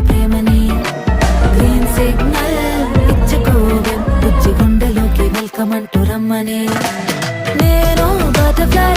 ప్రేమని green signal ఇచ్చుకోవే బుజ్జి గుండెలోకి welcome అంటూ రమ్మని నేను బటర్ఫ్లై